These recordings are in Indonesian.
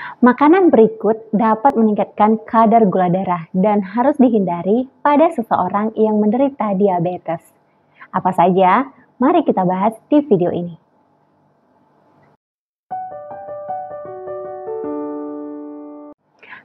Makanan berikut dapat meningkatkan kadar gula darah dan harus dihindari pada seseorang yang menderita diabetes. Apa saja? Mari kita bahas di video ini.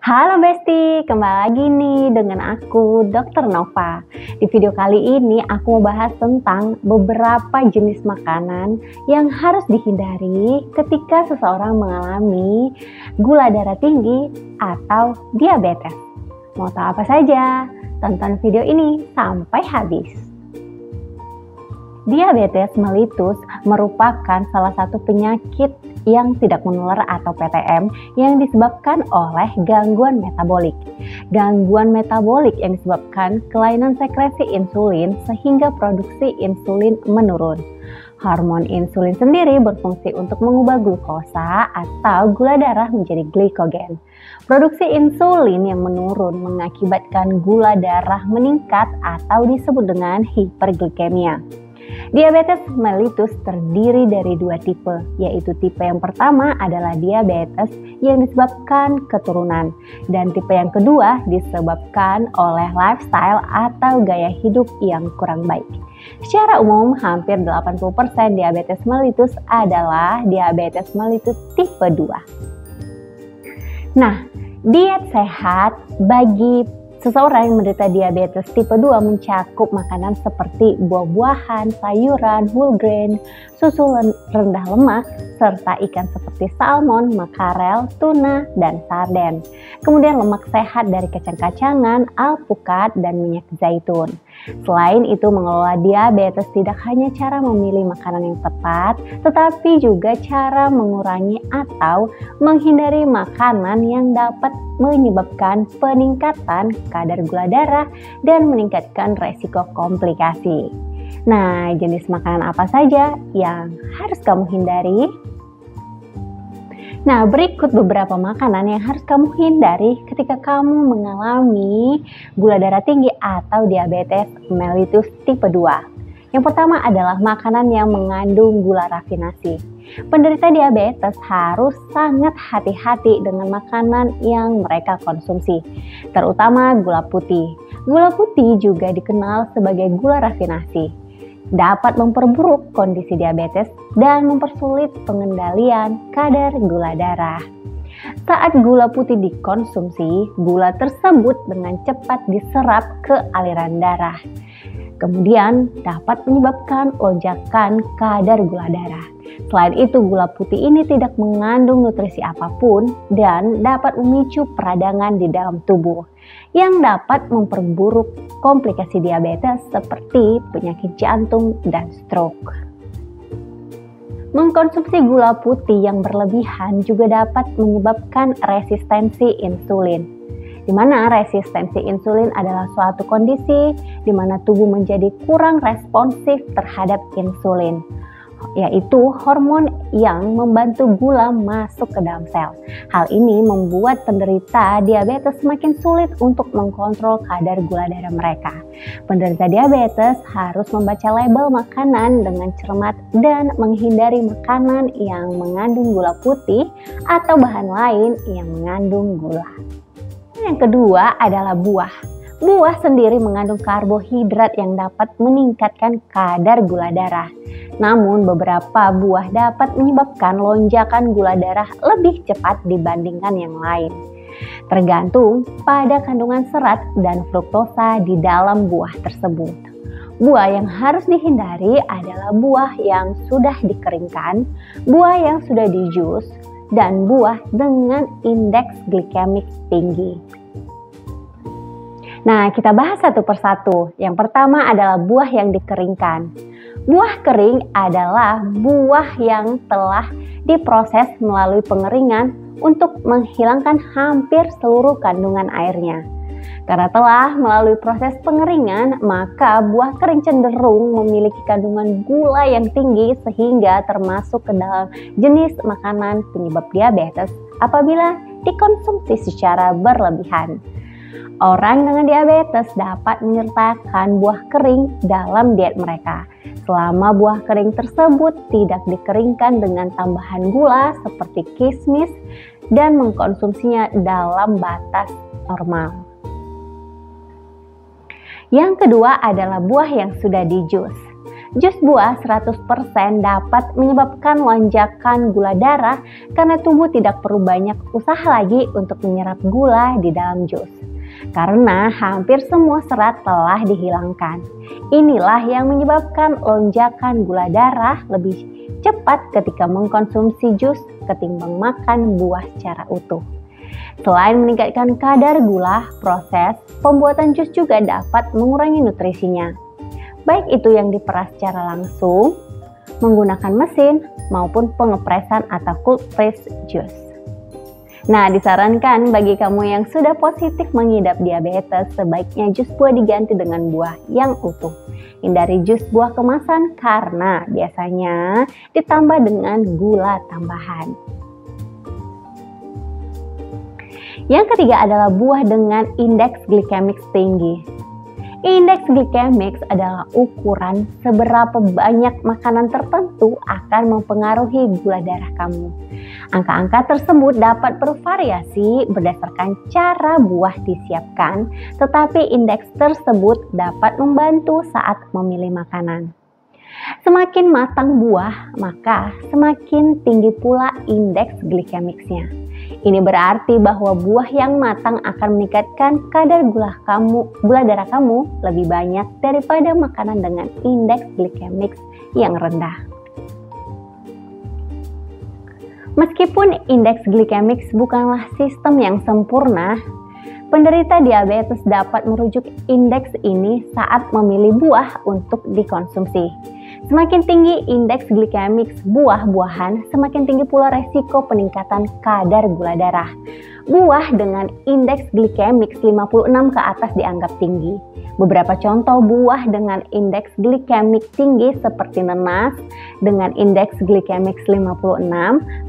Halo Besti, kembali lagi nih dengan aku Dr. Nova. Di video kali ini aku mau bahas tentang beberapa jenis makanan yang harus dihindari ketika seseorang mengalami gula darah tinggi atau diabetes. Mau tahu apa saja? Tonton video ini sampai habis. Diabetes mellitus merupakan salah satu penyakit yang tidak menular atau PTM yang disebabkan oleh gangguan metabolik. Gangguan metabolik yang disebabkan kelainan sekresi insulin sehingga produksi insulin menurun. Hormon insulin sendiri berfungsi untuk mengubah glukosa atau gula darah menjadi glikogen. Produksi insulin yang menurun mengakibatkan gula darah meningkat atau disebut dengan hiperglikemia. Diabetes mellitus terdiri dari dua tipe, yaitu tipe yang pertama adalah diabetes yang disebabkan keturunan, dan tipe yang kedua disebabkan oleh lifestyle atau gaya hidup yang kurang baik. Secara umum, hampir 80% diabetes mellitus adalah diabetes mellitus tipe 2. Nah, diet sehat bagi seseorang yang menderita diabetes tipe 2 mencakup makanan seperti buah-buahan, sayuran, whole grain, susu rendah lemak, serta ikan seperti salmon, makarel, tuna, dan sarden. Kemudian lemak sehat dari kacang-kacangan, alpukat, dan minyak zaitun. Selain itu, mengelola diabetes tidak hanya cara memilih makanan yang tepat, tetapi juga cara mengurangi atau menghindari makanan yang dapat menyebabkan peningkatan kadar gula darah dan meningkatkan resiko komplikasi. Nah, jenis makanan apa saja yang harus kamu hindari? Nah, berikut beberapa makanan yang harus kamu hindari ketika kamu mengalami gula darah tinggi atau diabetes mellitus tipe 2. Yang pertama adalah makanan yang mengandung gula rafinasi. Penderita diabetes harus sangat hati-hati dengan makanan yang mereka konsumsi, terutama gula putih. Gula putih juga dikenal sebagai gula rafinasi, dapat memperburuk kondisi diabetes dan mempersulit pengendalian kadar gula darah. Saat gula putih dikonsumsi, gula tersebut dengan cepat diserap ke aliran darah. Kemudian dapat menyebabkan lonjakan kadar gula darah. Selain itu, gula putih ini tidak mengandung nutrisi apapun dan dapat memicu peradangan di dalam tubuh yang dapat memperburuk komplikasi diabetes seperti penyakit jantung dan stroke. Mengkonsumsi gula putih yang berlebihan juga dapat menyebabkan resistensi insulin, di mana resistensi insulin adalah suatu kondisi di mana tubuh menjadi kurang responsif terhadap insulin, yaitu hormon yang membantu gula masuk ke dalam sel. Hal ini membuat penderita diabetes semakin sulit untuk mengkontrol kadar gula darah mereka. Penderita diabetes harus membaca label makanan dengan cermat dan menghindari makanan yang mengandung gula putih atau bahan lain yang mengandung gula. Yang kedua adalah buah. Buah sendiri mengandung karbohidrat yang dapat meningkatkan kadar gula darah. Namun beberapa buah dapat menyebabkan lonjakan gula darah lebih cepat dibandingkan yang lain, tergantung pada kandungan serat dan fruktosa di dalam buah tersebut. Buah yang harus dihindari adalah buah yang sudah dikeringkan, buah yang sudah dijus, dan buah dengan indeks glikemik tinggi. Nah, kita bahas satu persatu. Yang pertama adalah buah yang dikeringkan. Buah kering adalah buah yang telah diproses melalui pengeringan untuk menghilangkan hampir seluruh kandungan airnya. Karena telah melalui proses pengeringan, maka buah kering cenderung memiliki kandungan gula yang tinggi sehingga termasuk ke dalam jenis makanan penyebab diabetes apabila dikonsumsi secara berlebihan. Orang dengan diabetes dapat menyertakan buah kering dalam diet mereka, selama buah kering tersebut tidak dikeringkan dengan tambahan gula seperti kismis dan mengkonsumsinya dalam batas normal. Yang kedua adalah buah yang sudah dijus. Jus buah 100% dapat menyebabkan lonjakan gula darah karena tubuh tidak perlu banyak usaha lagi untuk menyerap gula di dalam jus. Karena hampir semua serat telah dihilangkan. Inilah yang menyebabkan lonjakan gula darah lebih cepat ketika mengkonsumsi jus ketimbang makan buah secara utuh. Selain meningkatkan kadar gula, proses pembuatan jus juga dapat mengurangi nutrisinya. Baik itu yang diperas secara langsung, menggunakan mesin, maupun pengepresan atau cold press juice. Nah, disarankan bagi kamu yang sudah positif mengidap diabetes, sebaiknya jus buah diganti dengan buah yang utuh. Hindari jus buah kemasan karena biasanya ditambah dengan gula tambahan. Yang ketiga adalah buah dengan indeks glikemik tinggi. Indeks glikemik adalah ukuran seberapa banyak makanan tertentu akan mempengaruhi gula darah kamu. Angka-angka tersebut dapat bervariasi berdasarkan cara buah disiapkan, tetapi indeks tersebut dapat membantu saat memilih makanan. Semakin matang buah, maka semakin tinggi pula indeks glikemiknya. Ini berarti bahwa buah yang matang akan meningkatkan kadar gula darah kamu lebih banyak daripada makanan dengan indeks glikemik yang rendah. Meskipun indeks glikemik bukanlah sistem yang sempurna, penderita diabetes dapat merujuk indeks ini saat memilih buah untuk dikonsumsi. Semakin tinggi indeks glikemik buah-buahan, semakin tinggi pula resiko peningkatan kadar gula darah. Buah dengan indeks glikemik 56 ke atas dianggap tinggi. Beberapa contoh buah dengan indeks glikemik tinggi seperti nanas dengan indeks glikemik 56,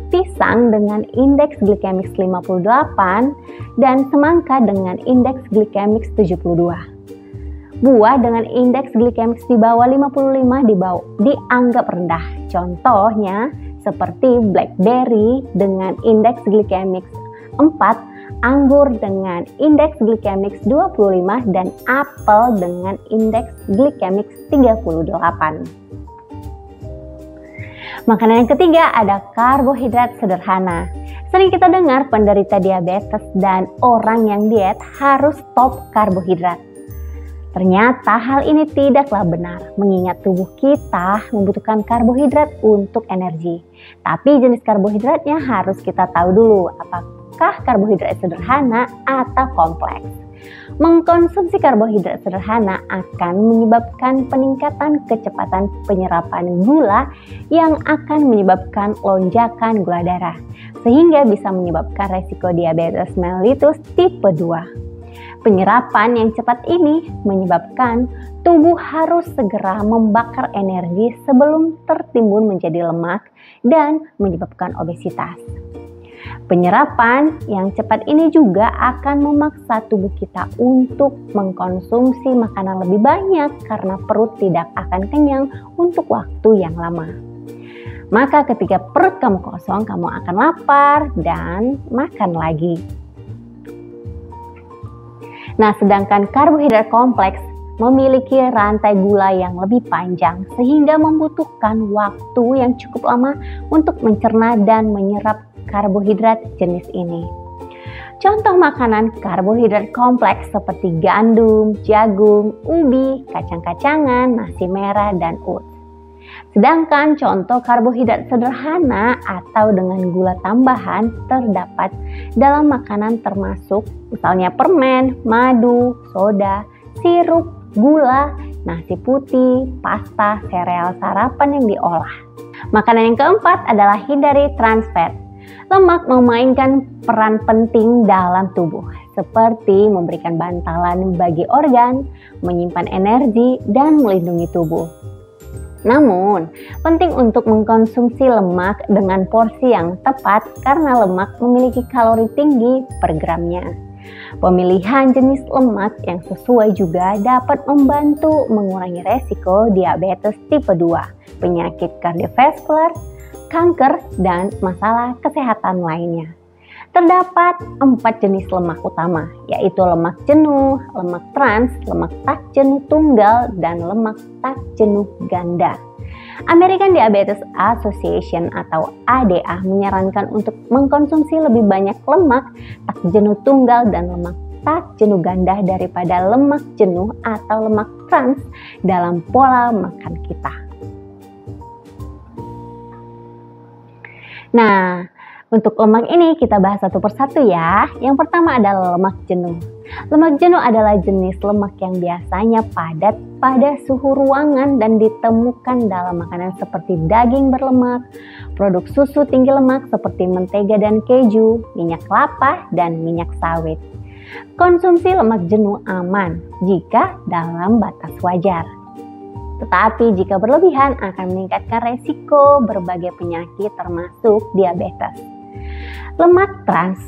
pisang dengan indeks glikemik 58, dan semangka dengan indeks glikemik 72. Buah dengan indeks glikemik di bawah 55 dianggap rendah. Contohnya seperti blackberry dengan indeks glikemik 4, anggur dengan indeks glikemik 25, dan apel dengan indeks glikemik 38. Makanan yang ketiga ada karbohidrat sederhana. Sering kita dengar penderita diabetes dan orang yang diet harus stop karbohidrat. Ternyata hal ini tidaklah benar, mengingat tubuh kita membutuhkan karbohidrat untuk energi. Tapi jenis karbohidratnya harus kita tahu dulu, apakah karbohidrat sederhana atau kompleks. Mengkonsumsi karbohidrat sederhana akan menyebabkan peningkatan kecepatan penyerapan gula yang akan menyebabkan lonjakan gula darah, sehingga bisa menyebabkan resiko diabetes mellitus tipe 2. Penyerapan yang cepat ini menyebabkan tubuh harus segera membakar energi sebelum tertimbun menjadi lemak dan menyebabkan obesitas. Penyerapan yang cepat ini juga akan memaksa tubuh kita untuk mengkonsumsi makanan lebih banyak karena perut tidak akan kenyang untuk waktu yang lama. Maka ketika perut kamu kosong, kamu akan lapar dan makan lagi. Nah, sedangkan karbohidrat kompleks memiliki rantai gula yang lebih panjang sehingga membutuhkan waktu yang cukup lama untuk mencerna dan menyerap karbohidrat jenis ini. Contoh makanan karbohidrat kompleks seperti gandum, jagung, ubi, kacang-kacangan, nasi merah, dan oats. Sedangkan contoh karbohidrat sederhana atau dengan gula tambahan terdapat dalam makanan termasuk misalnya permen, madu, soda, sirup, gula, nasi putih, pasta, sereal sarapan yang diolah. Makanan yang keempat adalah hindari trans fat. Lemak memainkan peran penting dalam tubuh, seperti memberikan bantalan bagi organ, menyimpan energi, dan melindungi tubuh. Namun, penting untuk mengkonsumsi lemak dengan porsi yang tepat karena lemak memiliki kalori tinggi per gramnya. Pemilihan jenis lemak yang sesuai juga dapat membantu mengurangi resiko diabetes tipe 2, penyakit kardiovaskular, kanker, dan masalah kesehatan lainnya. Terdapat 4 jenis lemak utama, yaitu lemak jenuh, lemak trans, lemak tak jenuh tunggal, dan lemak tak jenuh ganda. American Diabetes Association atau ADA menyarankan untuk mengkonsumsi lebih banyak lemak tak jenuh tunggal dan lemak tak jenuh ganda daripada lemak jenuh atau lemak trans dalam pola makan kita. Nah, untuk lemak ini kita bahas satu persatu ya. Yang pertama adalah lemak jenuh. Lemak jenuh adalah jenis lemak yang biasanya padat pada suhu ruangan dan ditemukan dalam makanan seperti daging berlemak, produk susu tinggi lemak seperti mentega dan keju, minyak kelapa, dan minyak sawit. Konsumsi lemak jenuh aman jika dalam batas wajar. Tetapi jika berlebihan akan meningkatkan resiko berbagai penyakit termasuk diabetes. Lemak trans.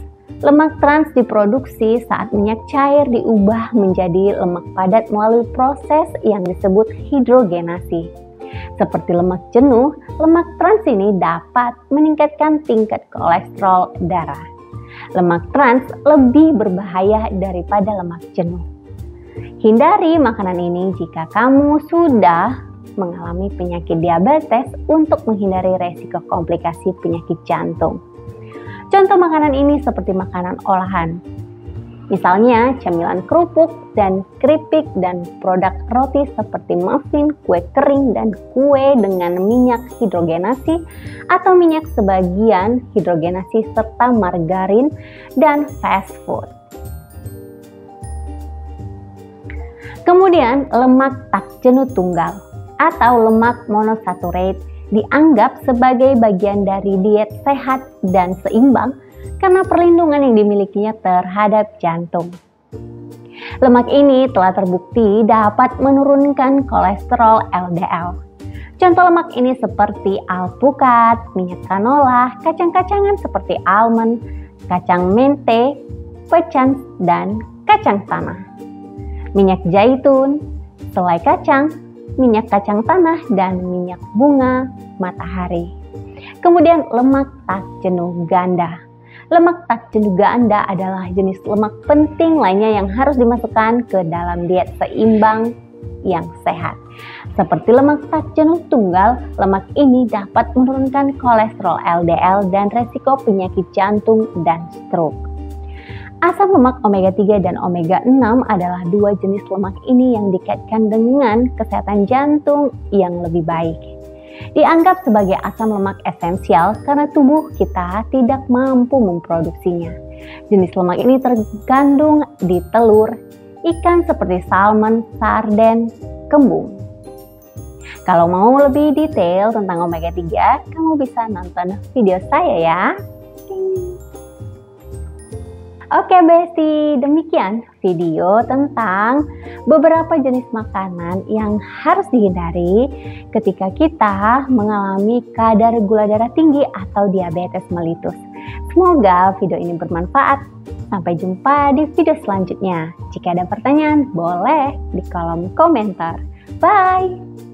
Lemak trans diproduksi saat minyak cair diubah menjadi lemak padat melalui proses yang disebut hidrogenasi. Seperti lemak jenuh, lemak trans ini dapat meningkatkan tingkat kolesterol darah. Lemak trans lebih berbahaya daripada lemak jenuh. Hindari makanan ini jika kamu sudah mengalami penyakit diabetes untuk menghindari resiko komplikasi penyakit jantung. Contoh makanan ini seperti makanan olahan, misalnya camilan kerupuk dan keripik dan produk roti seperti muffin, kue kering, dan kue dengan minyak hidrogenasi atau minyak sebagian hidrogenasi serta margarin dan fast food. Kemudian lemak tak jenuh tunggal atau lemak monosaturate dianggap sebagai bagian dari diet sehat dan seimbang karena perlindungan yang dimilikinya terhadap jantung. Lemak ini telah terbukti dapat menurunkan kolesterol LDL. Contoh lemak ini seperti alpukat, minyak canola, kacang-kacangan seperti almond, kacang mente, pecan, dan kacang tanah. Minyak zaitun, selai kacang, minyak kacang tanah, dan minyak bunga matahari. Kemudian lemak tak jenuh ganda. Lemak tak jenuh ganda adalah jenis lemak penting lainnya yang harus dimasukkan ke dalam diet seimbang yang sehat. Seperti lemak tak jenuh tunggal, lemak ini dapat menurunkan kolesterol LDL dan resiko penyakit jantung dan stroke. Asam lemak omega 3 dan omega 6 adalah dua jenis lemak ini yang dikaitkan dengan kesehatan jantung yang lebih baik. Dianggap sebagai asam lemak esensial karena tubuh kita tidak mampu memproduksinya. Jenis lemak ini terkandung di telur, ikan seperti salmon, sarden, kembung. Kalau mau lebih detail tentang omega 3, kamu bisa nonton video saya ya. Oke Besti, demikian video tentang beberapa jenis makanan yang harus dihindari ketika kita mengalami kadar gula darah tinggi atau diabetes mellitus. Semoga video ini bermanfaat. Sampai jumpa di video selanjutnya. Jika ada pertanyaan, boleh di kolom komentar. Bye!